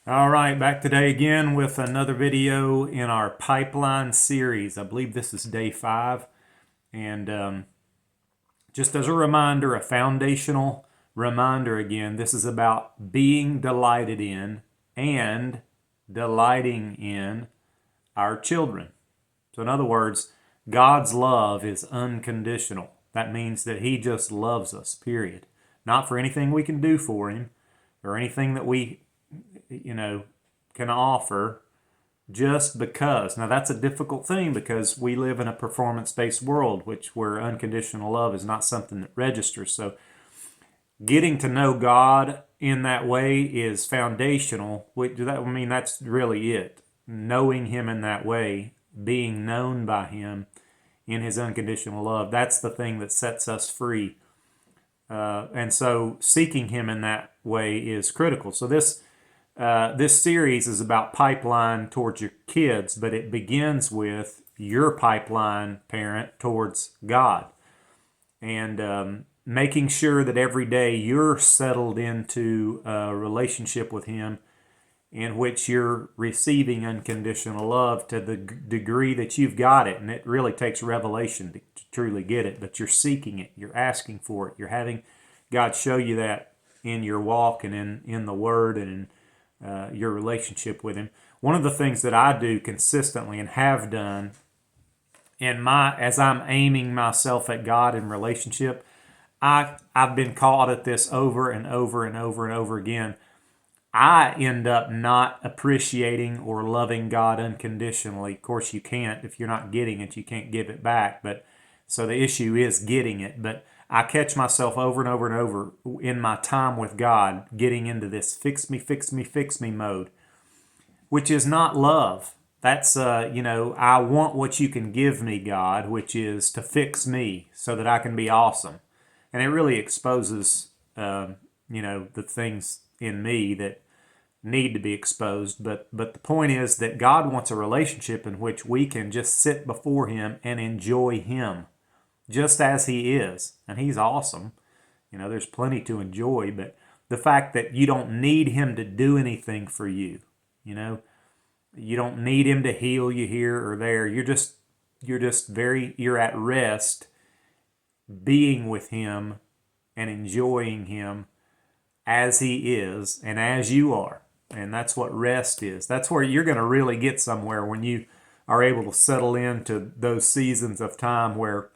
All right, back today again with another video in our pipeline series. I believe this is day 5. And just as a reminder, a foundational reminder again, this is about being delighted in and delighting in our children. So, in other words, God's love is unconditional. That means that He just loves us, period. Not for anything we can do for Him or anything that we can offer, just because. Now that's a difficult thing because we live in a performance-based world, where unconditional love is not something that registers. So getting to know God in that way is foundational. That's really it. Knowing Him in that way, being known by Him in His unconditional love, that's the thing that sets us free. And so seeking Him in that way is critical. So this series is about pipeline towards your kids, but it begins with your pipeline, parent, towards God. And making sure that every day you're settled into a relationship with Him in which you're receiving unconditional love to the degree that you've got it. And it really takes revelation to truly get it, but you're seeking it, you're asking for it, you're having God show you that in your walk and in the Word and in your relationship with Him. One of the things that I do consistently and have done as I'm aiming myself at God in relationship, I've been caught at this over and over and over and over again. I end up not appreciating or loving God unconditionally. Of course, you can't. If you're not getting it, you can't give it back. But so the issue is getting it. But I catch myself over and over and over in my time with God getting into this fix me, fix me, fix me mode, which is not love. That's, I want what you can give me, God, which is to fix me so that I can be awesome. And it really exposes, the things in me that need to be exposed. But the point is that God wants a relationship in which we can just sit before Him and enjoy Him just as He is. And He's awesome. There's plenty to enjoy, but the fact that you don't need Him to do anything for you, you don't need Him to heal you here or there. You're at rest being with Him and enjoying Him as He is and as you are. And that's what rest is. That's where you're going to really get somewhere, when you are able to settle into those seasons of time where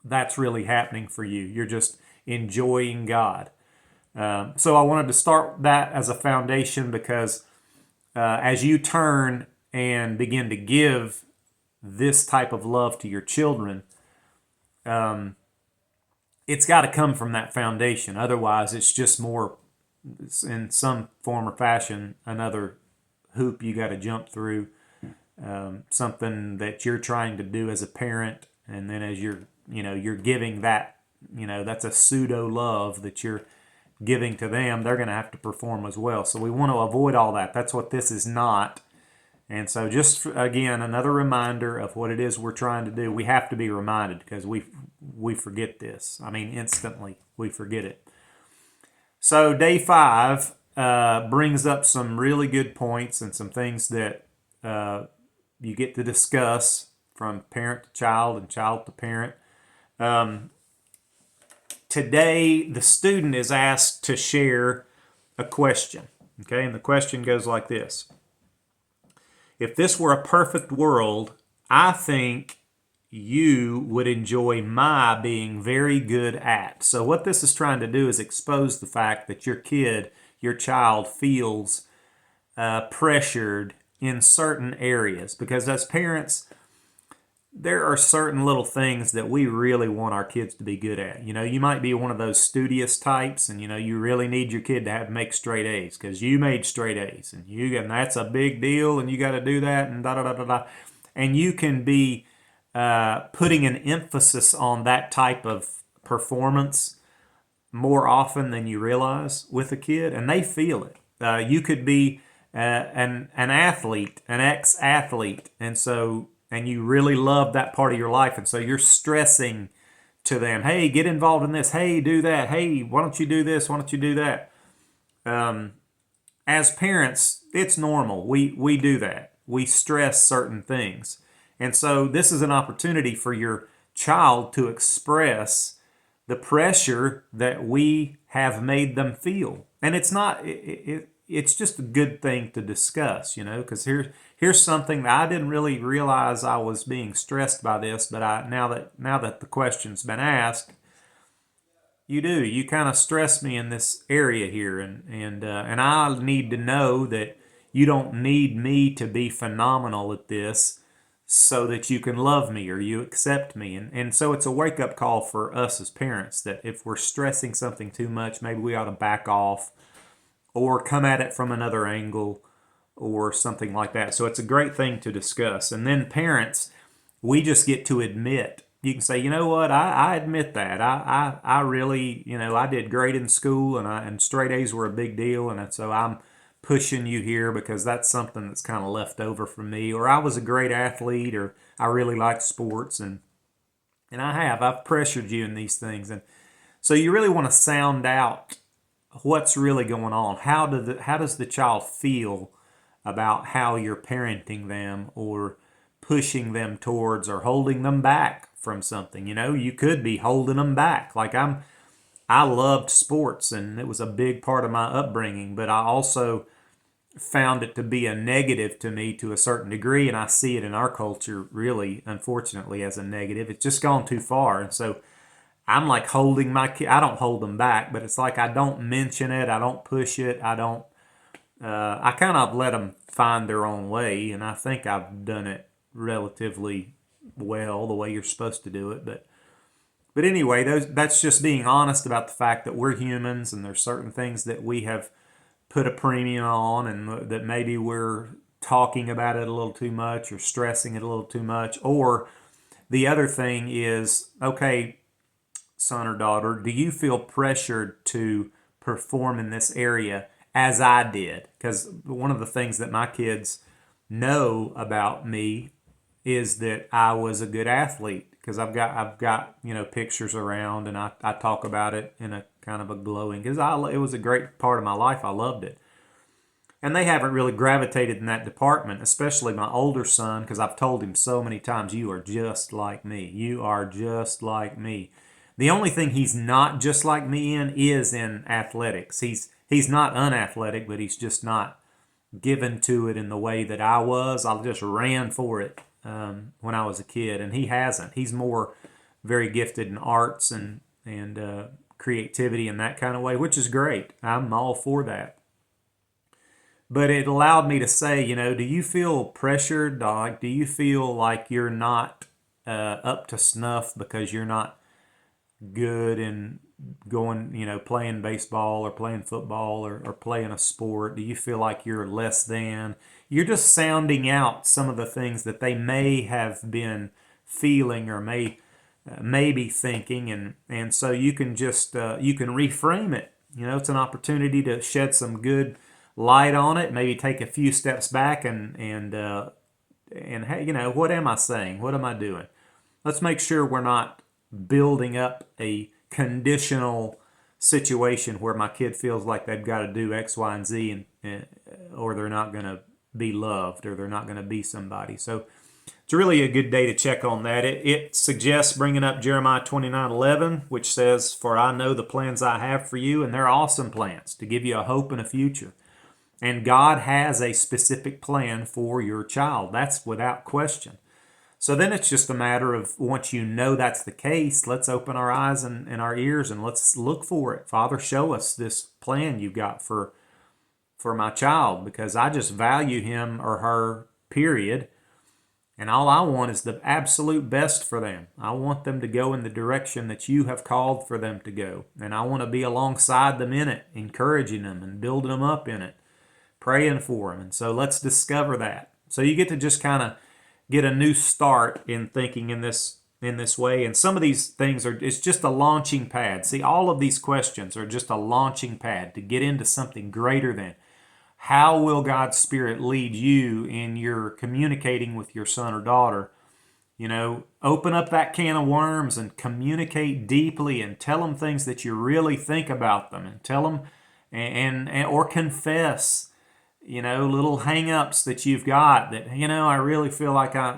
that's really happening for you. You're just enjoying God. So I wanted to start that as a foundation because as you turn and begin to give this type of love to your children, it's got to come from that foundation. Otherwise, it's just more, in some form or fashion, another hoop you got to jump through, something that you're trying to do as a parent, and then as you're giving that, that's a pseudo love that you're giving to them. They're going to have to perform as well. So we want to avoid all that. That's what this is not. And so just again, another reminder of what it is we're trying to do. We have to be reminded because we forget this. Instantly we forget it. So day 5 brings up some really good points and some things that you get to discuss from parent to child and child to parent. Today, the student is asked to share a question. Okay, and the question goes like this. If this were a perfect world, I think you would enjoy my being very good at. So what this is trying to do is expose the fact that your child feels pressured in certain areas. Because as parents, there are certain little things that we really want our kids to be good at. You might be one of those studious types, and you really need your kid to make straight A's because you made straight A's, and that's a big deal, and you got to do that, and da da da da da. And you can be putting an emphasis on that type of performance more often than you realize with a kid, and they feel it. You could be an athlete, an ex-athlete, and you really love that part of your life, and so you're stressing to them, hey, get involved in this, hey, do that, hey, why don't you do this, why don't you do that? as parents, it's normal. We do that. We stress certain things. And so this is an opportunity for your child to express the pressure that we have made them feel. And it's not it's just a good thing to discuss, because here's something that I didn't really realize I was being stressed by this, but I now that the question's been asked, you kind of stress me in this area here, and I need to know that you don't need me to be phenomenal at this so that you can love me or you accept me. And so it's a wake up call for us as parents that if we're stressing something too much, maybe we ought to back off or come at it from another angle or something like that. So it's a great thing to discuss. And then parents, we just get to admit. You can say, you know what, I admit that. I really, I did great in school and straight A's were a big deal. And so I'm pushing you here because that's something that's kind of left over from me. Or I was a great athlete, or I really liked sports. And I've pressured you in these things. And so you really want to sound out what's really going on. How does the child feel about how you're parenting them or pushing them towards or holding them back from something? You could be holding them back. Like I loved sports and it was a big part of my upbringing, but I also found it to be a negative to me to a certain degree, and I see it in our culture really, unfortunately, as a negative. It's just gone too far, and so I'm like holding my kid. I don't hold them back, but it's like I don't mention it. I don't push it. I don't. I kind of let them find their own way, and I think I've done it relatively well, the way you're supposed to do it. But anyway, that's just being honest about the fact that we're humans, and there's certain things that we have put a premium on, and that maybe we're talking about it a little too much or stressing it a little too much. Or the other thing is, okay, son or daughter, do you feel pressured to perform in this area as I did? Because one of the things that my kids know about me is that I was a good athlete, because I've got pictures around, and I talk about it in a kind of a glowing, because it was a great part of my life. I loved it. And they haven't really gravitated in that department, especially my older son, because I've told him so many times, you are just like me. You are just like me. The only thing he's not just like me in is in athletics. He's not unathletic, but he's just not given to it in the way that I was. I just ran for it when I was a kid, and he hasn't. He's more very gifted in arts and creativity in that kind of way, which is great. I'm all for that. But it allowed me to say, do you feel pressured, dog? Do you feel like you're not up to snuff because you're not good in going, playing baseball or playing football or playing a sport? Do you feel like you're less than? You're just sounding out some of the things that they may have been feeling or may be thinking, and so you can just you can reframe it. It's an opportunity to shed some good light on it. Maybe take a few steps back and hey, what am I saying? What am I doing? Let's make sure we're not building up a conditional situation where my kid feels like they've got to do X, Y, and Z, and or they're not going to be loved, or they're not going to be somebody. So it's really a good day to check on that. It suggests bringing up Jeremiah 29:11, which says, "For I know the plans I have for you, and they're awesome plans, to give you a hope and a future." And God has a specific plan for your child. That's without question. So then it's just a matter of, once you know that's the case, let's open our eyes and our ears and let's look for it. Father, show us this plan you've got for my child, because I just value him or her, period. And all I want is the absolute best for them. I want them to go in the direction that you have called for them to go. And I want to be alongside them in it, encouraging them and building them up in it, praying for them. And so let's discover that. So you get to just kind of get a new start in thinking in this way. And some of these things it's just a launching pad. See, all of these questions are just a launching pad to get into something greater than. How will God's Spirit lead you in your communicating with your son or daughter? Open up that can of worms and communicate deeply, and tell them things that you really think about them, and tell them or confess little hang-ups that you've got that, I really feel like I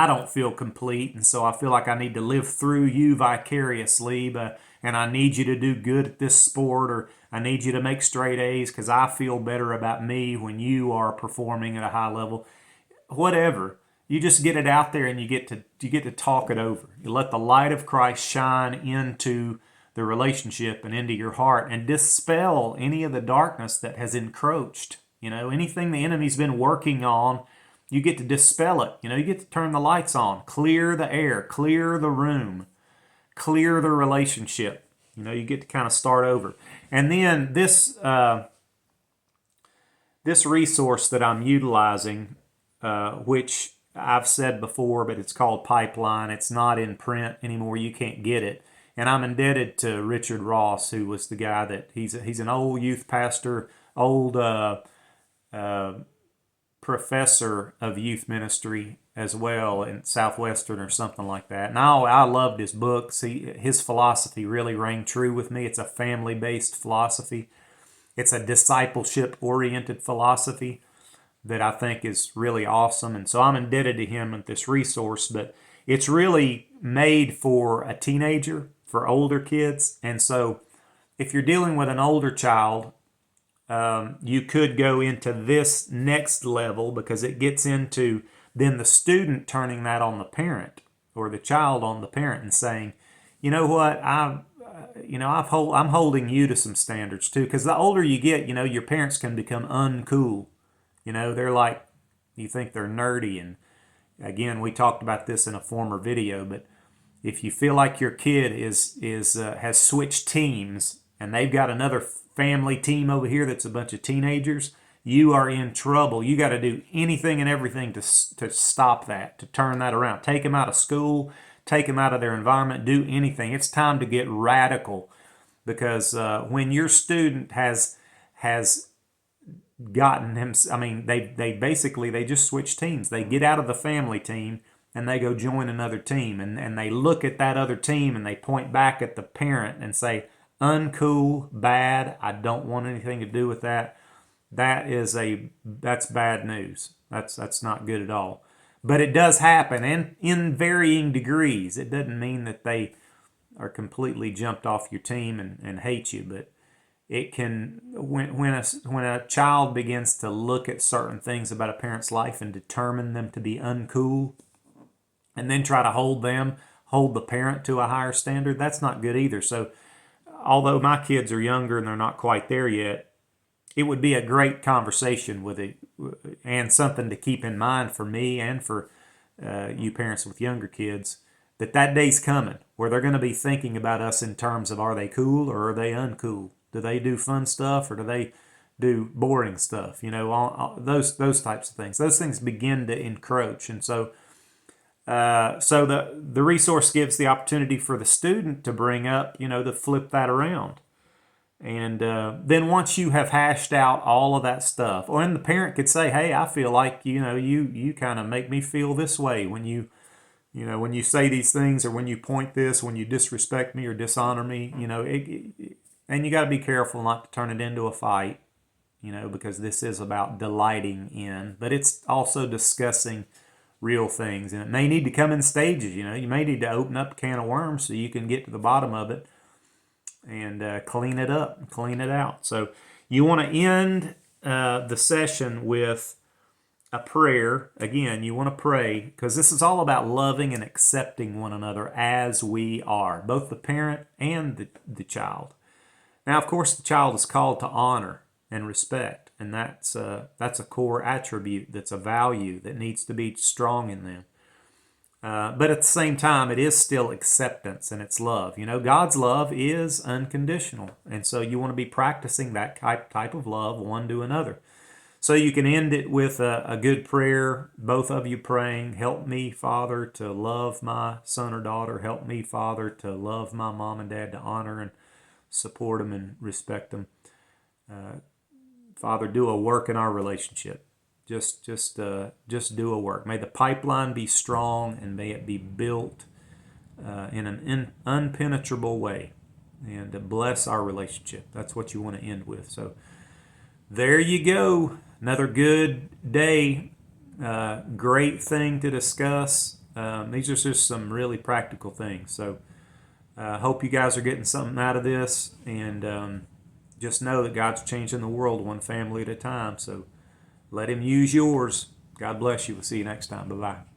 don't feel complete, and so I feel like I need to live through you vicariously, and I need you to do good at this sport, or I need you to make straight A's because I feel better about me when you are performing at a high level. Whatever. You just get it out there and you get to talk it over. You let the light of Christ shine into the relationship and into your heart and dispel any of the darkness that has encroached. Anything the enemy's been working on, you get to dispel it. You get to turn the lights on, clear the air, clear the room, clear the relationship. You get to kind of start over. And then this resource that I'm utilizing, which I've said before, but it's called Pipeline. It's not in print anymore. You can't get it. And I'm indebted to Richard Ross, who was the guy that he's an old youth pastor, old professor of youth ministry as well in Southwestern or something like that. And I loved his books. His philosophy really rang true with me. It's a family-based philosophy. It's a discipleship-oriented philosophy that I think is really awesome. And so I'm indebted to him with this resource, but it's really made for a teenager, for older kids. And so if you're dealing with an older child, you could go into this next level because it gets into then the student turning that on the parent or the child on the parent and saying, you know what, I'm holding you to some standards too. Because the older you get, your parents can become uncool. They're like, you think they're nerdy. And again, we talked about this in a former video, but if you feel like your kid has switched teams and they've got another family team over here that's a bunch of teenagers, you are in trouble. You got to do anything and everything to stop that, to turn that around. Take them out of school, take them out of their environment, do anything. It's time to get radical because when your student has gotten him, they just switch teams. They get out of the family team and they go join another team, and they look at that other team and they point back at the parent and say, uncool, bad, I don't want anything to do with that. That's bad news. That's not good at all. But it does happen, and in varying degrees. It doesn't mean that they are completely jumped off your team and hate you, but it can, when a child begins to look at certain things about a parent's life and determine them to be uncool, and then try to hold the parent to a higher standard, that's not good either. So although my kids are younger and they're not quite there yet, it would be a great conversation and something to keep in mind for me and for you parents with younger kids, that day's coming where they're going to be thinking about us in terms of, are they cool or are they uncool? Do they do fun stuff or do they do boring stuff? All those types of things. Those things begin to encroach, and so the resource gives the opportunity for the student to bring up, to flip that around. And then once you have hashed out all of that stuff, and the parent could say, hey, I feel like, you kind of make me feel this way when when you say these things, or when you point this, when you disrespect me or dishonor me, and you got to be careful not to turn it into a fight, because this is about delighting in, but it's also discussing real things, and it may need to come in stages. You may need to open up a can of worms so you can get to the bottom of it and clean it up, clean it out. So you want to end the session with a prayer. Again, you want to pray because this is all about loving and accepting one another as we are, both the parent and the child. Now, of course, the child is called to honor and respect, and that's a core attribute, that's a value that needs to be strong in them. But at the same time, it is still acceptance and it's love. God's love is unconditional, and so you want to be practicing that type of love one to another. So you can end it with a good prayer, both of you praying, help me, Father, to love my son or daughter. Help me, Father, to love my mom and dad, to honor and support them and respect them. Father, do a work in our relationship. Just do a work. May the pipeline be strong, and may it be built in an unpenetrable way, and to bless our relationship. That's what you want to end with. So there you go. Another good day. Great thing to discuss. These are just some really practical things. So hope you guys are getting something out of this, and just know that God's changing the world one family at a time. So let Him use yours. God bless you. We'll see you next time. Bye-bye.